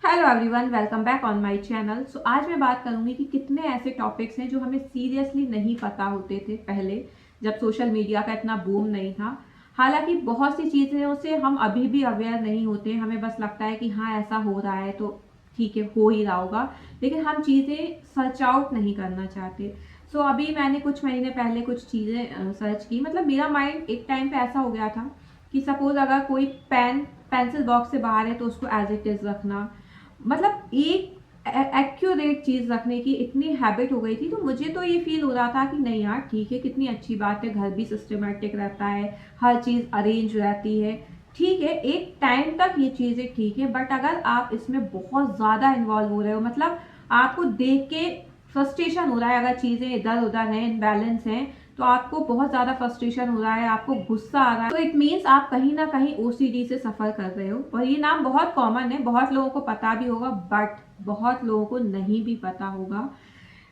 Hello everyone, welcome back on my channel. So आज मैं बात करूंगी कि कितने ऐसे टॉपिक्स हैं जो हमें सीरियसली नहीं पता होते थे पहले, जब सोशल मीडिया का इतना बूम नहीं था। हालांकि बहुत सी चीज़ें से हम अभी भी अवेयर नहीं होते, हमें बस लगता है कि हाँ ऐसा हो रहा है तो ठीक है, हो ही रहा होगा, लेकिन हम चीज़ें सर्च आउट नहीं करना चाहते। सो अभी मैंने कुछ महीने पहले कुछ चीज़ें सर्च की। मतलब मेरा माइंड एक टाइम पे ऐसा हो गया था कि सपोज अगर कोई पेंसिल बॉक्स से बाहर है तो उसको एज इट इज़ रखना, मतलब एक एक्यूरेट चीज रखने की इतनी हैबिट हो गई थी। तो मुझे तो ये फील हो रहा था कि नहीं यार ठीक है, कितनी अच्छी बात है, घर भी सिस्टमेटिक रहता है, हर चीज अरेंज रहती है। ठीक है, एक टाइम तक ये चीजें ठीक है, बट अगर आप इसमें बहुत ज्यादा इन्वॉल्व हो रहे हो, मतलब आपको देख के फ्रस्ट्रेशन हो रहा है, अगर चीजें इधर उधर हैं, इनबैलेंस हैं, तो आपको बहुत ज्यादा फ्रस्ट्रेशन हो रहा है, आपको गुस्सा आ रहा है, तो इट मीन्स आप कहीं ना कहीं ओसीडी से सफर कर रहे हो। और ये नाम बहुत कॉमन है, बहुत लोगों को पता भी होगा, बट बहुत लोगों को नहीं भी पता होगा।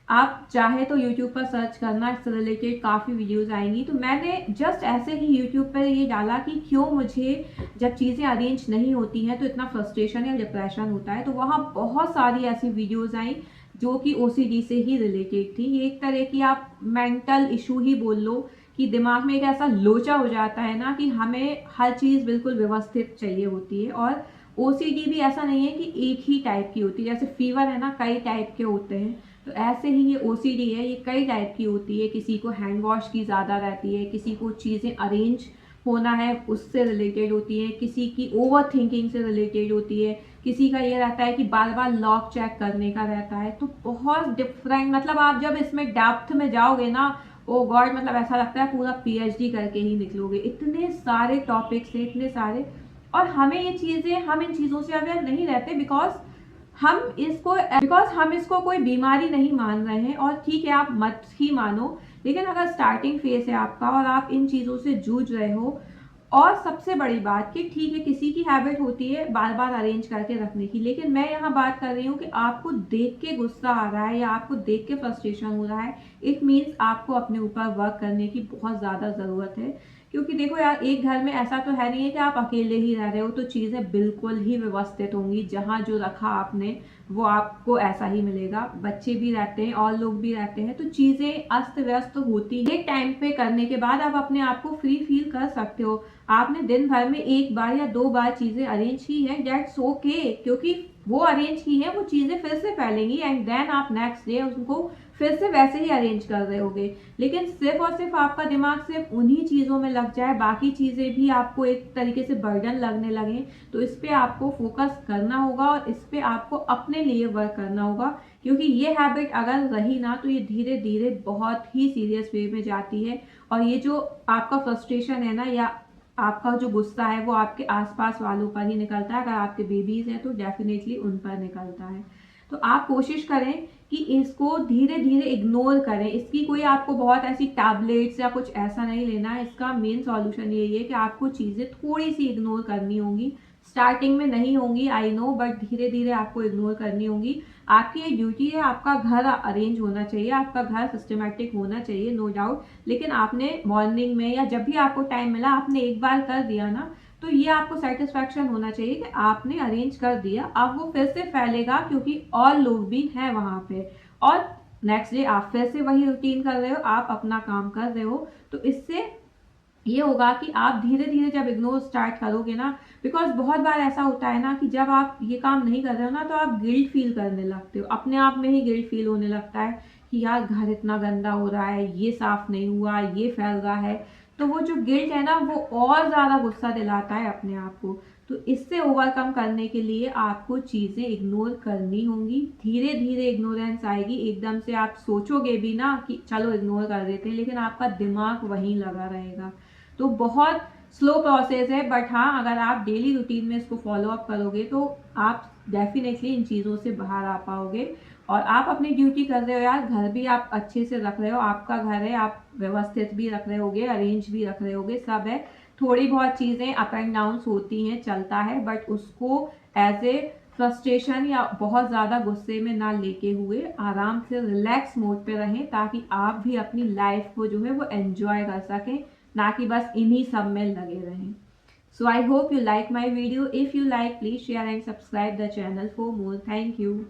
आप चाहे तो YouTube पर सर्च करना, इससे रिलेटेड काफ़ी वीडियोस आएंगी। तो मैंने जस्ट ऐसे ही YouTube पर ये डाला कि क्यों मुझे जब चीज़ें अरेंज नहीं होती हैं तो इतना फ्रस्ट्रेशन या डिप्रेशन होता है। तो वहाँ बहुत सारी ऐसी वीडियोस आई जो कि ओसीडी से ही रिलेटेड थी। ये एक तरह की आप मेंटल इशू ही बोल लो, कि दिमाग में एक ऐसा लोचा हो जाता है ना कि हमें हर चीज़ बिल्कुल व्यवस्थित चाहिए होती है। और ओसीडी भी ऐसा नहीं है कि एक ही टाइप की होती है, जैसे फीवर है ना, कई टाइप के होते हैं, तो ऐसे ही ये ओसीडी है, ये कई टाइप की होती है। किसी को हैंड वॉश की ज़्यादा रहती है, किसी को चीज़ें अरेंज होना है उससे रिलेटेड होती है, किसी की ओवर थिंकिंग से रिलेटेड होती है, किसी का ये रहता है कि बार बार लॉक चेक करने का रहता है। तो बहुत डिफरेंट, मतलब आप जब इसमें डेप्थ में जाओगे ना, ओ गॉड, मतलब ऐसा लगता है पूरा पीएचडी करके ही निकलोगे। इतने सारे टॉपिक्स हैं, इतने सारे, और हमें ये चीज़ें, हम इन चीज़ों से अवेयर नहीं रहते, बिकॉज हम इसको कोई बीमारी नहीं मान रहे हैं। और ठीक है, आप मत ही मानो, लेकिन अगर स्टार्टिंग फेज है आपका और आप इन चीज़ों से जूझ रहे हो, और सबसे बड़ी बात कि ठीक है, किसी की हैबिट होती है बार बार अरेंज करके रखने की, लेकिन मैं यहाँ बात कर रही हूँ कि आपको देख के गुस्सा आ रहा है या आपको देख के फ्रस्ट्रेशन हो रहा है, इट मीन्स आपको अपने ऊपर वर्क करने की बहुत ज़्यादा ज़रूरत है। क्योंकि देखो यार, एक घर में ऐसा तो है नहीं है कि आप अकेले ही रह रहे हो, तो चीज़ें बिल्कुल ही व्यवस्थित होंगी। जहाँ जो रखा आपने वो आपको ऐसा ही मिलेगा। बच्चे भी रहते हैं और लोग भी रहते हैं, तो चीज़ें अस्त व्यस्त होती है। एक टाइम पे करने के बाद आप अपने आप को फ्री फील कर सकते हो। आपने दिन भर में एक बार या दो बार चीज़ें अरेंज की है, डेट्स ओके, क्योंकि वो अरेंज की है, वो चीज़ें फिर से फैलेंगी एंड देन आप नेक्स्ट डे उनको फिर से वैसे ही अरेंज कर रहे होगे। लेकिन सिर्फ और सिर्फ आपका दिमाग सिर्फ उन्हीं चीज़ों में लग जाए, बाकी चीज़ें भी आपको एक तरीके से बर्डन लगने लगे, तो इस पे आपको फोकस करना होगा और इस पे आपको अपने लिए वर्क करना होगा। क्योंकि ये हैबिट अगर रही ना, तो ये धीरे धीरे बहुत ही सीरियस वे में जाती है। और ये जो आपका फ्रस्ट्रेशन है ना, या आपका जो गुस्सा है, वो आपके आसपास वालों पर ही निकलता है। अगर आपके बेबीज हैं तो डेफिनेटली उन पर निकलता है। तो आप कोशिश करें कि इसको धीरे धीरे इग्नोर करें। इसकी कोई आपको बहुत ऐसी टैबलेट्स या कुछ ऐसा नहीं लेना है। इसका मेन सॉल्यूशन यही है कि आपको चीज़ें थोड़ी सी इग्नोर करनी होंगी। स्टार्टिंग में नहीं होंगी, आई नो, बट धीरे धीरे आपको इग्नोर करनी होंगी। आपकी ये ड्यूटी है, आपका घर अरेंज होना चाहिए, आपका घर सिस्टमेटिक होना चाहिए, नो डाउट। लेकिन आपने मॉर्निंग में या जब भी आपको टाइम मिला, आपने एक बार कर दिया ना, तो ये आपको सेटिस्फैक्शन होना चाहिए कि आपने अरेंज कर दिया। अब वो फिर से फैलेगा क्योंकि और लोग भी हैं वहां पे, और नेक्स्ट डे आप फिर से वही रूटीन कर रहे हो, आप अपना काम कर रहे हो। तो इससे ये होगा कि आप धीरे धीरे जब इग्नोर स्टार्ट करोगे ना, बिकॉज बहुत बार ऐसा होता है ना कि जब आप ये काम नहीं कर रहे हो ना, तो आप गिल्ट फील करने लगते हो, अपने आप में ही गिल्ट फील होने लगता है कि यार घर इतना गंदा हो रहा है, ये साफ नहीं हुआ, ये फैल रहा है। तो वो जो गिल्ट है ना, वो और ज़्यादा गुस्सा दिलाता है अपने आप को। तो इससे ओवरकम करने के लिए आपको चीज़ें इग्नोर करनी होंगी, धीरे धीरे इग्नोरेंस आएगी। एकदम से आप सोचोगे भी ना कि चलो इग्नोर कर देते हैं, लेकिन आपका दिमाग वहीं लगा रहेगा। तो बहुत स्लो प्रोसेस है, बट हाँ, अगर आप डेली रूटीन में इसको फॉलो अप करोगे तो आप डेफिनेटली इन चीज़ों से बाहर आ पाओगे। और आप अपनी ड्यूटी कर रहे हो यार, घर भी आप अच्छे से रख रहे हो, आपका घर है, आप व्यवस्थित भी रख रहे होगे, अरेंज भी रख रहे होगे, सब है। थोड़ी बहुत चीज़ें अप एंड डाउन होती हैं, चलता है, बट उसको एज ए फ्रस्ट्रेशन या बहुत ज़्यादा गुस्से में ना लेके हुए आराम से रिलैक्स मोड पे रहें, ताकि आप भी अपनी लाइफ को जो है वो एंजॉय कर सकें, ना कि बस इन्हीं सब में लगे रहें। So I hope you like my video. If you like, please share and subscribe the channel for more. Thank you.